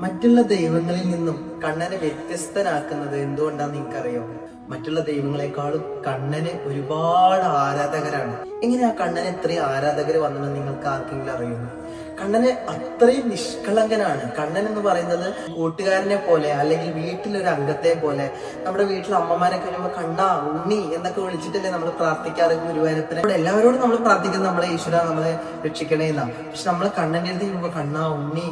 മറ്റുള്ള ദൈവങ്ങളിൽ നിന്നും കണ്ണനെ വ്യത്യസ്തനാക്കുന്നത് എന്തുകൊണ്ടാന്ന് നിങ്ങൾക്കറിയോ? മറ്റുള്ള ദൈവങ്ങളെക്കാളും കണ്ണന് ഒരുപാട് ആരാധകരാണ്. എങ്ങനെ ആ കണ്ണന് ഇത്രയും ആരാധകർ വന്നെന്ന് നിങ്ങൾക്ക് ആർക്കെങ്കിലും അറിയുന്നു? കണ്ണന് അത്രയും നിഷ്കളങ്കനാണ്. കണ്ണൻ എന്ന് പറയുന്നത് കൂട്ടുകാരനെ പോലെ അല്ലെങ്കിൽ വീട്ടിലൊരു അംഗത്തെ പോലെ. നമ്മുടെ വീട്ടിൽ അമ്മമാരൊക്കെ വരുമ്പോൾ കണ്ണാ, ഉണ്ണി എന്നൊക്കെ വിളിച്ചിട്ടല്ലേ നമ്മൾ പ്രാർത്ഥിക്കാറ് ഗുരുവായൂരപ്പനെ. അവിടെ എല്ലാവരോടും നമ്മൾ പ്രാർത്ഥിക്കുന്നത് നമ്മളെ ഈശ്വര നമ്മളെ രക്ഷിക്കണേ എന്നാണ്. പക്ഷെ നമ്മളെ കണ്ണൻ്റെ അടുത്ത് ചെയ്യുമ്പോൾ കണ്ണാ, ഉണ്ണി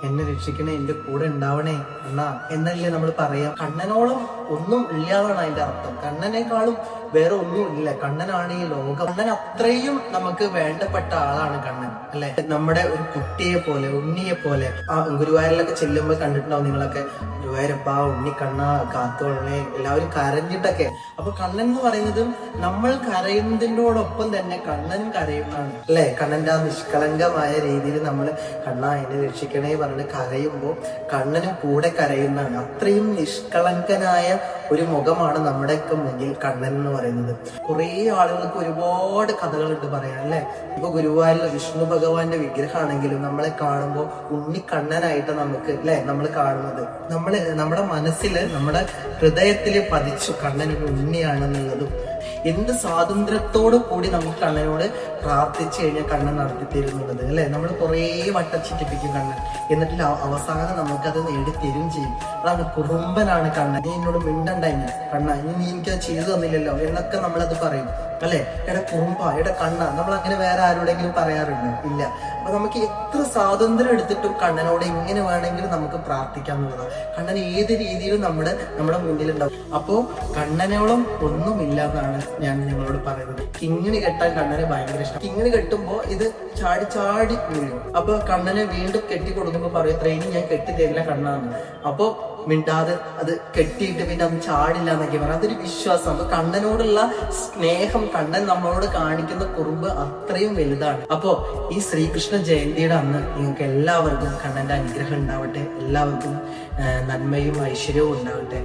എന്നെ രക്ഷിക്കണേ, എന്റെ കൂടെ ഉണ്ടാവണേ അണ്ണാ എന്നല്ലേ നമ്മൾ പറയാം. കണ്ണനോളം ഒന്നും ഇല്ലാതാണ് അതിന്റെ അർത്ഥം. കണ്ണനേക്കാളും വേറെ ഒന്നും ഇല്ല. കണ്ണനാണ് ഈ ലോകം. കണ്ണൻ അത്രയും നമുക്ക് വേണ്ടപ്പെട്ട ആളാണ് കണ്ണൻ, അല്ലെ? നമ്മുടെ ഒരു കുട്ടിയെ പോലെ, ഉണ്ണിയെ പോലെ. ആ ഗുരുവായൂരിലൊക്കെ ചെല്ലുമ്പോൾ കണ്ടിട്ടുണ്ടാവും നിങ്ങളൊക്കെ, ഗുരുവായൂരപ്പ ഉണ്ണി കണ്ണാ കാത്തോളണേ, എല്ലാവരും കരഞ്ഞിട്ടൊക്കെ. അപ്പൊ കണ്ണൻ എന്ന് പറയുന്നത് നമ്മൾ കരയുന്നതിനോടൊപ്പം തന്നെ കണ്ണനും കരയുന്നതാണ്, അല്ലെ? കണ്ണന്റെ ആ നിഷ്കളങ്കമായ രീതിയിൽ നമ്മൾ കണ്ണാ എന്നെ രക്ഷിക്കണേ പറഞ്ഞിട്ട് കരയുമ്പോൾ കണ്ണനും കൂടെ കരയുന്നതാണ്. അത്രയും നിഷ്കളങ്കനായ ഒരു മുഖമാണ് നമ്മുടെയൊക്കെ മുന്നിൽ കണ്ണൻ എന്ന് പറയുന്നത്. കുറെ ആളുകൾക്ക് ഒരുപാട് കഥകളുണ്ട് പറയാൻ, അല്ലെ? ഇപ്പൊ ഗുരുവായൂരിൽ വിഷ്ണു ഭഗവാന്റെ വിഗ്രഹമാണെങ്കിലും നമ്മളെ കാണുമ്പോൾ ഉണ്ണിക്കണ്ണനായിട്ട് നമുക്ക്, അല്ലെ, നമ്മൾ കാണുന്നത്. നമ്മുടെ മനസ്സിൽ, നമ്മുടെ ഹൃദയത്തിൽ പതിച്ചു കണ്ണൻ ഒരു ഉണ്ണിയാണെന്നുള്ളതും. എന്ത് സ്വാതന്ത്ര്യത്തോടു കൂടി നമുക്ക് കണ്ണനോട് പ്രാർത്ഥിച്ചു കഴിഞ്ഞാൽ കണ്ണൻ നടത്തി തരുന്നുള്ളത്, അല്ലെ? നമ്മൾ കുറേ വട്ടം ചിറ്റിപ്പിക്കും കണ്ണൻ, എന്നിട്ട് അവസാനം നമുക്കത് നേടിത്തരും ചെയ്യും. അതാണ് കുറുമ്പനാണ് കണ്ണൻ. നീ എന്നോട് മിണ്ടണ്ടായി കണ്ണ, ഇനി നീ എനിക്കത് ചെയ്തു തന്നില്ലല്ലോ എന്നൊക്കെ നമ്മളത് പറയും, അല്ലെ? എടാ കുറുമ്പ, എടാ കണ്ണ, നമ്മൾ അങ്ങനെ വേറെ ആരോടെങ്കിലും പറയാറുണ്ട്? ഇല്ല. അപ്പൊ നമുക്ക് എത്ര സ്വാതന്ത്ര്യം എടുത്തിട്ടും കണ്ണനോട് എങ്ങനെ വേണമെങ്കിലും നമുക്ക് പ്രാർത്ഥിക്കാം എന്നുള്ളതാണ്. കണ്ണൻ ഏത് രീതിയിലും നമ്മുടെ മുന്നിലുണ്ടാവും. അപ്പോ കണ്ണനോളം ഒന്നുമില്ല എന്നാണ് ഞാൻ നിങ്ങളോട് പറയുന്നത്. കിങ്ങിണി കെട്ടാൻ കണ്ണനെ ഭയങ്കര ഇഷ്ടം. കിങ്ങിണി കെട്ടുമ്പോ ഇത് ചാടി ചാടി വീഴും. അപ്പൊ കണ്ണനെ വീണ്ടും കെട്ടി കൊടുക്കുമ്പോ പറയും, ഇനി ഞാൻ കെട്ടി തരില്ല കണ്ണാന്ന്. അപ്പൊ മിണ്ടാതെ അത് കെട്ടിയിട്ട് പിന്നെ അത് ചാടില്ല എന്നൊക്കെ പറയാം. അതൊരു വിശ്വാസം. അപ്പൊ കണ്ണനോടുള്ള സ്നേഹം, കണ്ണൻ നമ്മളോട് കാണിക്കുന്ന കുറുമ്പ് അത്രയും വലുതാണ്. അപ്പോ ഈ ശ്രീകൃഷ്ണ ജയന്തിയുടെ അന്ന് നിങ്ങൾക്ക് എല്ലാവർക്കും കണ്ണന്റെ അനുഗ്രഹം ഉണ്ടാവട്ടെ. എല്ലാവർക്കും നന്മയും ഐശ്വര്യവും ഉണ്ടാവട്ടെ.